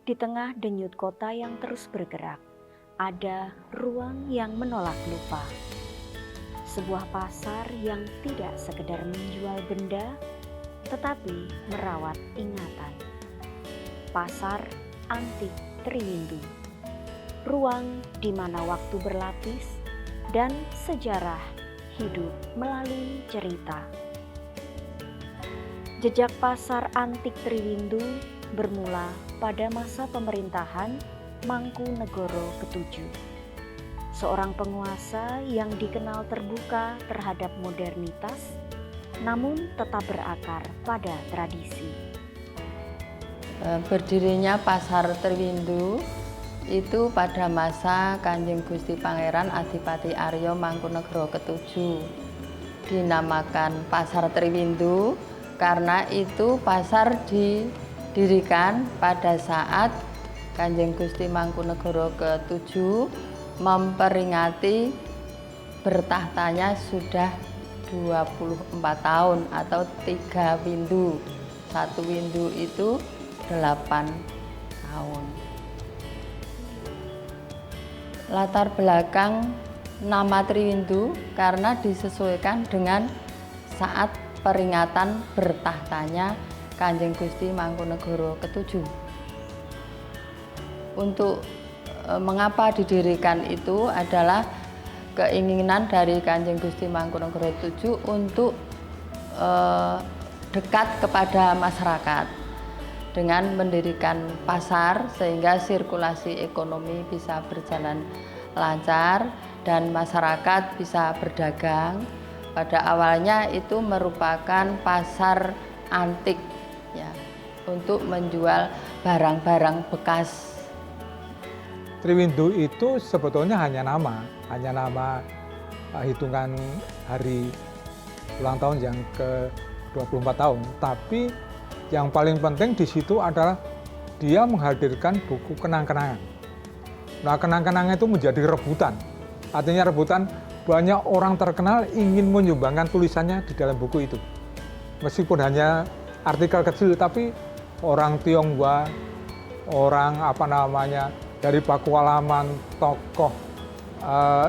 Di tengah denyut kota yang terus bergerak, ada ruang yang menolak lupa. Sebuah pasar yang tidak sekedar menjual benda, tetapi merawat ingatan. Pasar Antik Triwindu, ruang di mana waktu berlapis dan sejarah hidup melalui cerita. Jejak pasar antik Triwindu bermula pada masa pemerintahan Mangkunegoro ke-7. Seorang penguasa yang dikenal terbuka terhadap modernitas, namun tetap berakar pada tradisi. Berdirinya Pasar Triwindu itu pada masa Kanjeng Gusti Pangeran Adipati Arya Mangkunegoro ke-7. Dinamakan Pasar Triwindu karena itu pasar didirikan pada saat Kanjeng Gusti Mangkunegoro ke-7 memperingati bertahtanya sudah 24 tahun atau 3 windu. 1 windu itu 8 tahun. Latar belakang nama Triwindu karena disesuaikan dengan saat peringatan bertahtanya Kanjeng Gusti Mangkunegoro ke-7. Untuk mengapa didirikan itu adalah keinginan dari Kanjeng Gusti Mangkunegoro ke-7 untuk dekat kepada masyarakat dengan mendirikan pasar sehingga sirkulasi ekonomi bisa berjalan lancar dan masyarakat bisa berdagang. Pada awalnya itu merupakan pasar antik ya, untuk menjual barang-barang bekas. Triwindu itu sebetulnya hanya nama hitungan hari ulang tahun yang ke-24 tahun. Tapi yang paling penting di situ adalah dia menghadirkan buku kenang-kenangan. Nah, kenang-kenangan itu menjadi rebutan. Artinya rebutan, banyak orang terkenal ingin menyumbangkan tulisannya di dalam buku itu. Meskipun hanya artikel kecil, tapi orang Tionghoa, orang dari Pakualaman, tokoh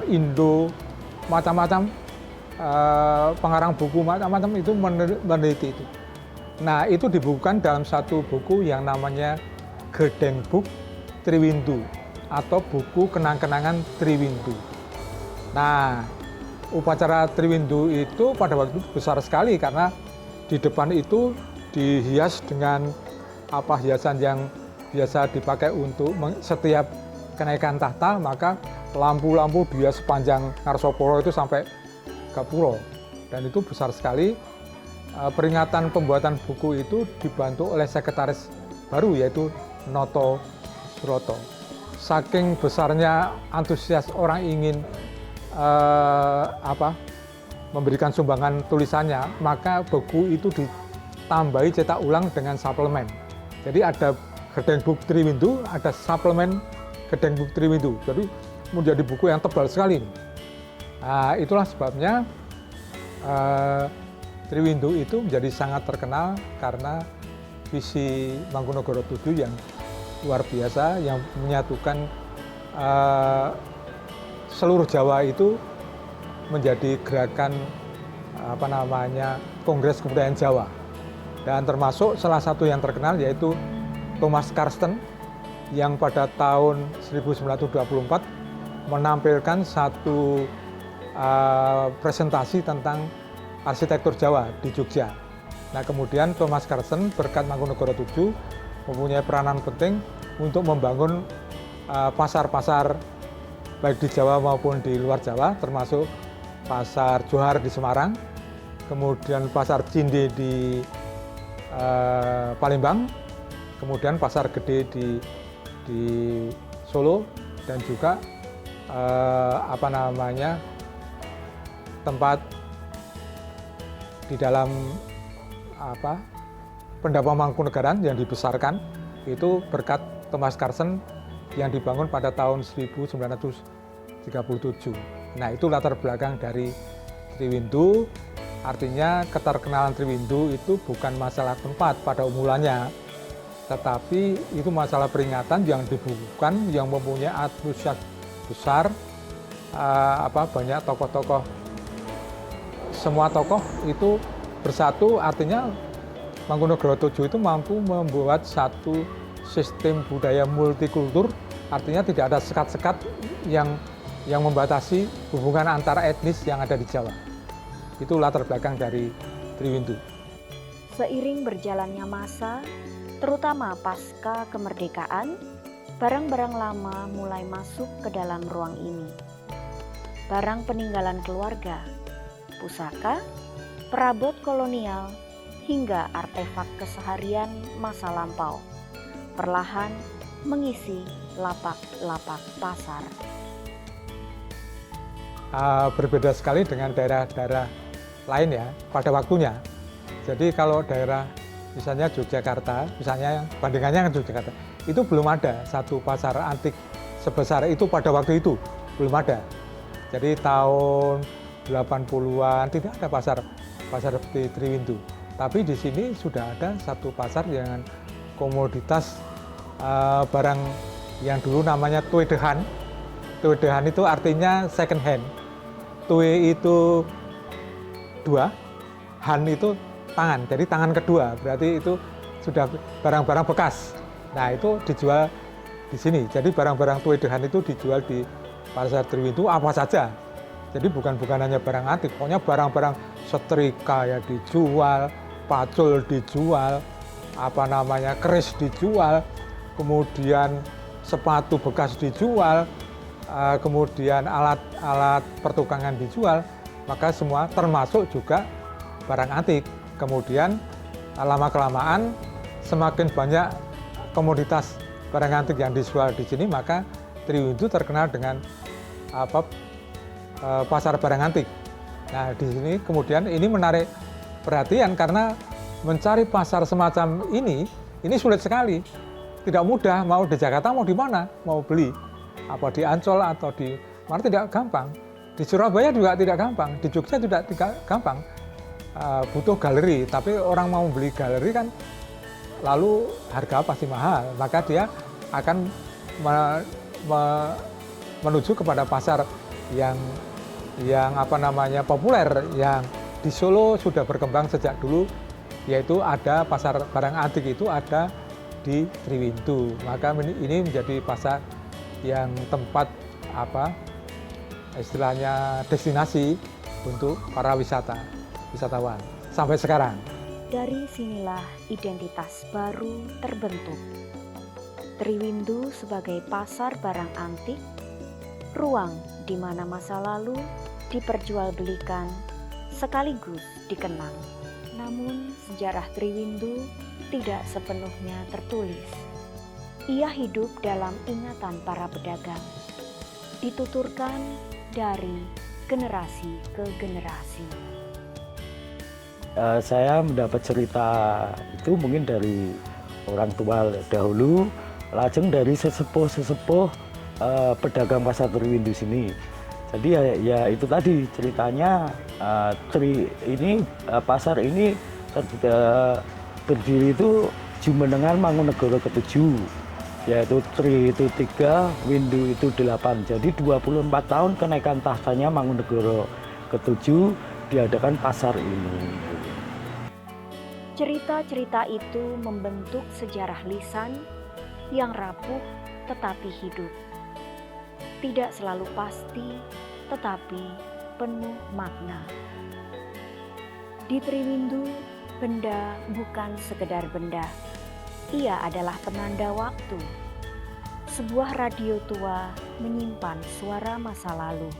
Indo, macam-macam pengarang buku macam-macam itu meneliti itu. Nah, itu dibukukan dalam satu buku yang namanya Gedeng Book Triwindu atau buku kenang-kenangan Triwindu. Nah, upacara Triwindu itu pada waktu itu besar sekali karena di depan itu dihias dengan hiasan yang biasa dipakai untuk setiap kenaikan tahta, maka lampu-lampu dihias sepanjang Ngarsopuro itu sampai ke pulau. Dan itu besar sekali. Peringatan pembuatan buku itu dibantu oleh sekretaris baru yaitu Noto Suroto. Saking besarnya antusias orang ingin memberikan sumbangan tulisannya, maka buku itu ditambahi cetak ulang dengan suplemen. Jadi ada Gedeng Book Triwindu, ada suplemen Gedeng Book Triwindu. Jadi menjadi buku yang tebal sekali. Nah, itulah sebabnya Triwindu itu menjadi sangat terkenal karena visi Mangkunegoro ke-7 yang luar biasa, yang menyatukan seluruh Jawa itu menjadi gerakan Kongres Kebudayaan Jawa. Dan termasuk salah satu yang terkenal yaitu Thomas Karsten yang pada tahun 1924 menampilkan satu presentasi tentang arsitektur Jawa di Jogja. Nah, kemudian Thomas Karsten berkat Mangkunegoro ke-7 mempunyai peranan penting untuk membangun pasar-pasar baik di Jawa maupun di luar Jawa, termasuk Pasar Johar di Semarang, kemudian Pasar Cinde di Palembang, kemudian Pasar Gede di Solo, dan juga tempat di dalam Pendapa Mangkunegaran yang dibesarkan itu berkat Thomas Karsten yang dibangun pada tahun 1937. Nah, itu latar belakang dari Triwindu. Artinya keterkenalan Triwindu itu bukan masalah tempat pada mulanya, tetapi itu masalah peringatan yang dibukukan, yang mempunyai antusias besar, banyak tokoh-tokoh, semua tokoh itu bersatu, artinya Mangkunegoro VII itu mampu membuat satu sistem budaya multikultur, artinya tidak ada sekat-sekat yang membatasi hubungan antara etnis yang ada di Jawa. Itu latar belakang dari Triwindu. Seiring berjalannya masa, terutama pasca kemerdekaan, barang-barang lama mulai masuk ke dalam ruang ini. Barang peninggalan keluarga, pusaka, perabot kolonial, hingga artefak keseharian masa lampau, perlahan mengisi lapak-lapak pasar. Berbeda sekali dengan daerah-daerah lain ya pada waktunya. Jadi kalau daerah misalnya Yogyakarta, misalnya bandingannya kan Yogyakarta, itu belum ada satu pasar antik sebesar itu pada waktu itu, belum ada. Jadi tahun 80-an tidak ada pasar seperti Triwindu. Tapi di sini sudah ada satu pasar dengan komoditas barang yang dulu namanya tweedehan. Tweedehan itu artinya second hand. Tue itu dua, han itu tangan, jadi tangan kedua, berarti itu sudah barang-barang bekas. Nah itu dijual di sini, jadi barang-barang tweedehan itu dijual di pasar Triwindu apa saja. Jadi bukan hanya barang antik, pokoknya barang-barang setrika ya dijual, pacul dijual, keris dijual, kemudian sepatu bekas dijual, kemudian alat pertukangan dijual, maka semua termasuk juga barang antik. Kemudian lama-kelamaan semakin banyak komoditas barang antik yang dijual di sini, maka Triwindu terkenal dengan pasar barang antik. Nah di sini kemudian ini menarik perhatian karena mencari pasar semacam ini sulit sekali, tidak mudah. Mau di Jakarta mau di mana mau beli, apa di Ancol atau di mana tidak gampang. Di Surabaya juga tidak gampang, di Jogja juga tidak gampang. Butuh galeri, tapi orang mau beli galeri kan lalu harga pasti mahal, maka dia akan menuju kepada pasar yang populer, yang di Solo sudah berkembang sejak dulu, yaitu ada pasar barang antik itu ada di Triwindu. Maka ini menjadi pasar yang tempat istilahnya destinasi untuk para wisatawan sampai sekarang. Dari sinilah identitas baru terbentuk. Triwindu sebagai pasar barang antik, ruang di mana masa lalu diperjualbelikan sekaligus dikenang. Namun sejarah Triwindu tidak sepenuhnya tertulis. Ia hidup dalam ingatan para pedagang, dituturkan dari generasi ke generasi. Saya mendapat cerita itu mungkin dari orang tua dahulu, lajeng dari sesepuh pedagang pasar Triwindu sini. Jadi ya itu tadi ceritanya, pasar ini terdiri itu jumenengan Mangkunegoro ke-7, yaitu Tri itu 3, Windu itu 8. Jadi 24 tahun kenaikan tahtanya Mangkunegoro ke-7 diadakan pasar ini. Cerita-cerita itu membentuk sejarah lisan yang rapuh tetapi hidup. Tidak selalu pasti, tetapi penuh makna. Di Triwindu, benda bukan sekedar benda. Ia adalah penanda waktu. Sebuah radio tua menyimpan suara masa lalu.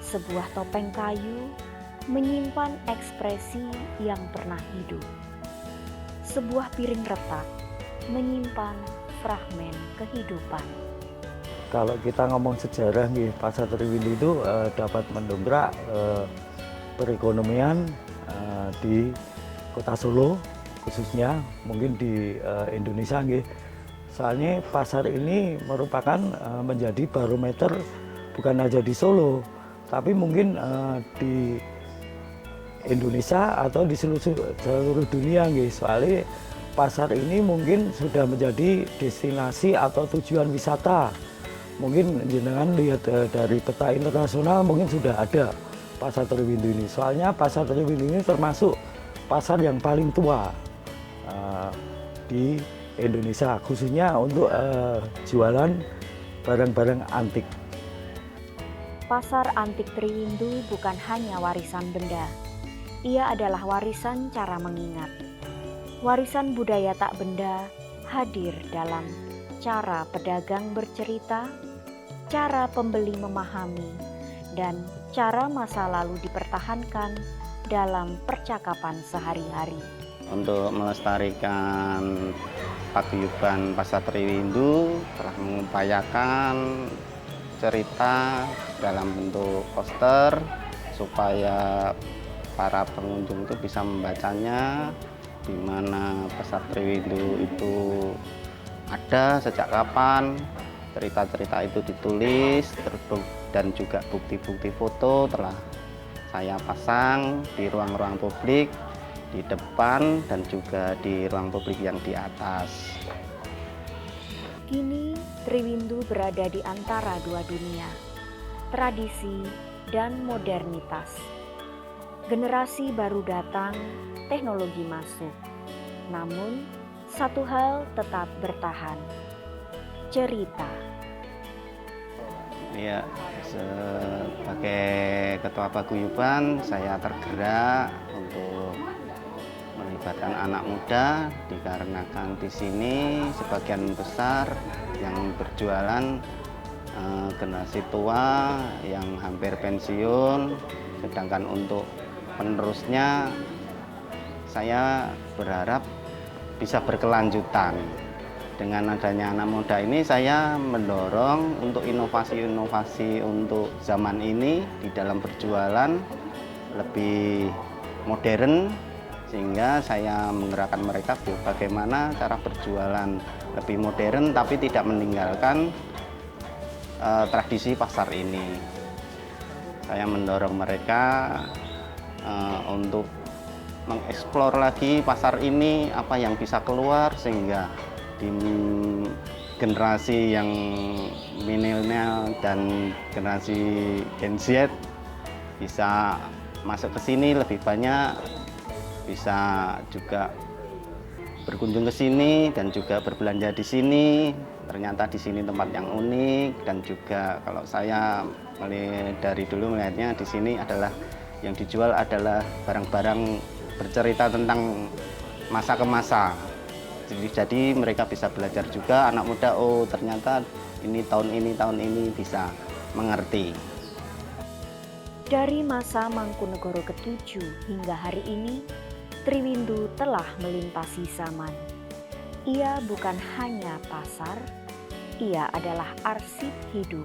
Sebuah topeng kayu menyimpan ekspresi yang pernah hidup. Sebuah piring retak menyimpan fragmen kehidupan. Kalau kita ngomong sejarah nih, pasar Triwindu itu dapat mendongkrak perekonomian di Kota Solo, khususnya mungkin di Indonesia nih. Soalnya pasar ini merupakan menjadi barometer bukan saja di Solo, tapi mungkin di Indonesia atau di seluruh dunia nih. Soalnya pasar ini mungkin sudah menjadi destinasi atau tujuan wisata. Mungkin jenengan lihat dari peta internasional mungkin sudah ada Pasar Triwindu ini. Soalnya Pasar Triwindu ini termasuk pasar yang paling tua di Indonesia, khususnya untuk jualan barang-barang antik. Pasar Antik Triwindu bukan hanya warisan benda, ia adalah warisan cara mengingat. Warisan budaya tak benda hadir dalam cara pedagang bercerita, cara pembeli memahami, dan cara masa lalu dipertahankan dalam percakapan sehari-hari. Untuk melestarikan paguyuban Pasar Triwindu telah mengupayakan cerita dalam bentuk poster supaya para pengunjung itu bisa membacanya, di mana Pasar Triwindu itu ada sejak kapan, cerita-cerita itu ditulis, dan juga bukti-bukti foto telah saya pasang di ruang-ruang publik, di depan dan juga di ruang publik yang di atas. Kini Triwindu berada di antara dua dunia, tradisi dan modernitas. Generasi baru datang, teknologi masuk. Namun, satu hal tetap bertahan, cerita. Ya, sebagai ketua paguyuban saya tergerak untuk melibatkan anak muda, dikarenakan di sini sebagian besar yang berjualan generasi tua yang hampir pensiun, sedangkan untuk penerusnya saya berharap bisa berkelanjutan. Dengan adanya anak muda ini saya mendorong untuk inovasi-inovasi untuk zaman ini di dalam berjualan lebih modern, sehingga saya menggerakkan mereka bagaimana cara berjualan lebih modern tapi tidak meninggalkan tradisi pasar ini. Saya mendorong mereka untuk mengeksplor lagi pasar ini, apa yang bisa keluar, sehingga di generasi yang milenial dan generasi Gen Z bisa masuk ke sini lebih banyak, bisa juga berkunjung ke sini dan juga berbelanja di sini. Ternyata di sini tempat yang unik, dan juga kalau saya dari dulu melihatnya di sini adalah yang dijual adalah barang-barang bercerita tentang masa ke masa. Jadi mereka bisa belajar juga, anak muda, oh ternyata ini tahun ini bisa mengerti. Dari masa Mangkunegoro ke-7 hingga hari ini, Triwindu telah melintasi zaman. Ia bukan hanya pasar, ia adalah arsip hidup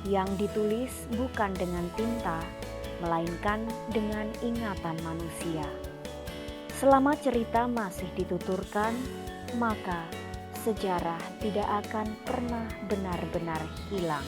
yang ditulis bukan dengan tinta, melainkan dengan ingatan manusia. Selama cerita masih dituturkan, maka sejarah tidak akan pernah benar-benar hilang.